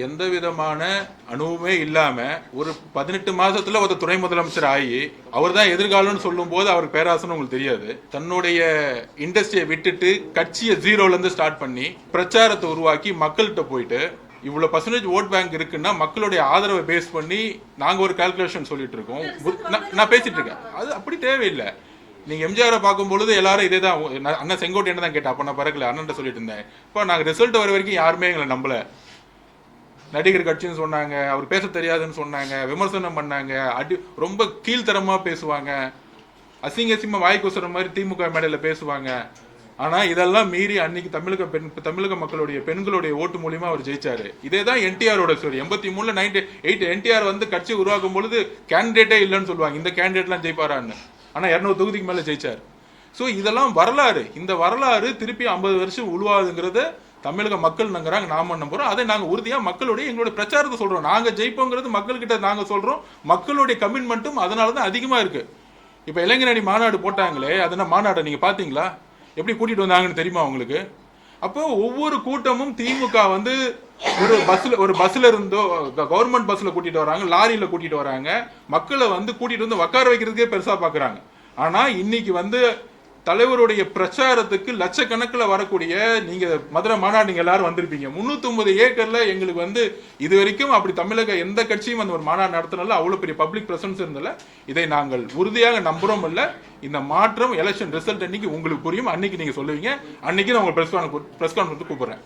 எந்த விதமான அனுபவமே இல்லாம ஒரு 18 மாசத்துல ஒரு துணை முதலமைச்சர் ஆகி அவர் தான் எதிர்காலம்னு சொல்லும் போது அவருக்கு பேராசனம் உங்களுக்கு தெரியாது. தன்னுடைய இண்டஸ்ட்ரியை விட்டுட்டு கட்சியை ஜீரோல இருந்து ஸ்டார்ட் பண்ணி பிரச்சாரத்தை உருவாக்கி மக்கள்கிட்ட போயிட்டு இவ்வளவு பர்சன்டேஜ் ஓட் பேங்க் இருக்குன்னா மக்களுடைய ஆதரவை பேஸ் பண்ணி நாங்க ஒரு கால்குலேஷன் சொல்லிட்டு இருக்கோம். நான் பேசிட்டு இருக்கேன். அது அப்படி தேவையில்லை. நீங்க எம்ஜிஆரை பார்க்கும் பொழுது எல்லாரும் இதே தான். அண்ணன் செங்கோட்டையன் தான் கேட்டேன். அப்ப நான் பறக்கல, அண்ணன் சொல்லிட்டு இருந்தேன். இப்போ நாங்க ரிசல்ட் வர வரைக்கும் யாருமே எங்களை நம்பல. நடிகர் கட்சின்னு சொன்னாங்க, அவர் பேச தெரியாதுன்னு சொன்னாங்க, விமர்சனம் பண்ணாங்க, ரொம்ப கீழ்த்தரமா பேசுவாங்க, அசிங்கசியமா வாய்க்கு வசுற மாதிரி திமுக மேடையில பேசுவாங்க. ஆனா இதெல்லாம் மீறி அன்னைக்கு தமிழக மக்களுடைய பெண்களுடைய ஓட்டு மூலியமா அவர் ஜெயிச்சாரு. இதே தான் என்டிஆரோட ஸ்டோரி. 83ல 98 என்டிஆர் வந்து கட்சி உருவாக்கும் பொழுது கேண்டிடேட்டே இல்லைன்னு சொல்லுவாங்க, இந்த கேண்டிடேட்லாம் ஜெயிப்பாரான்னு. ஆனா 200 தொகுதிக்கு மேல ஜெயிச்சார். ஸோ இதெல்லாம் வரலாறு. இந்த வரலாறு திருப்பி 50 வருஷம் உருவாதுங்கிறத தமிழக மக்கள் நாங்கிறாங்க, நாம பண்ண போறோம். அதை நாங்க உறுதியா மக்களுடைய எங்களுடைய பிரச்சாரத்தை சொல்றோம். நாங்க ஜெயிப்போங்கிறது மக்கள்கிட்ட நாங்க சொல்றோம். மக்களுடைய கமிட்மெண்ட்டும் அதனாலதான் அதிகமா இருக்கு. இப்ப இளைஞரணி மாநாடு போட்டாங்களே, அதனால மாநாட்டை நீங்க பாத்தீங்களா? எப்படி கூட்டிட்டு வந்தாங்கன்னு தெரியுமா உங்களுக்கு? அப்போ ஒவ்வொரு கூட்டமும் திமுக வந்து ஒரு பஸ்ல இருந்தோ கவர்மெண்ட் பஸ்ல கூட்டிட்டு வராங்க, லாரியில கூட்டிட்டு வராங்க, மக்களை வந்து கூட்டிட்டு வந்து உட்கார வைக்கிறதுக்கே பெருசா பாக்குறாங்க. ஆனா இன்னைக்கு வந்து தலைவருடைய பிரச்சாரத்துக்கு லட்சக்கணக்கில் வரக்கூடிய, நீங்க மதுரை மாநாடு நீங்க எல்லாரும் வந்திருப்பீங்க. 350 ஏக்கர்ல எங்களுக்கு வந்து இது வரைக்கும் அப்படி தமிழக எந்த கட்சியும் அந்த ஒரு மாநாடு நடத்தினால அவ்வளவு பெரிய பப்ளிக் பிரசன்ஸ் இருந்தல. இதை நாங்கள் உறுதியாக நம்புறோம். இல்ல இந்த மாற்றம் எலெக்ஷன் ரிசல்ட் அன்னைக்கு உங்களுக்கு புரியும். அன்னைக்கு நீங்க சொல்லுவீங்க. அன்னைக்கு நான் உங்க பிரஸ் கான்ஃபரன்ஸ் கூப்பிடுறேன்.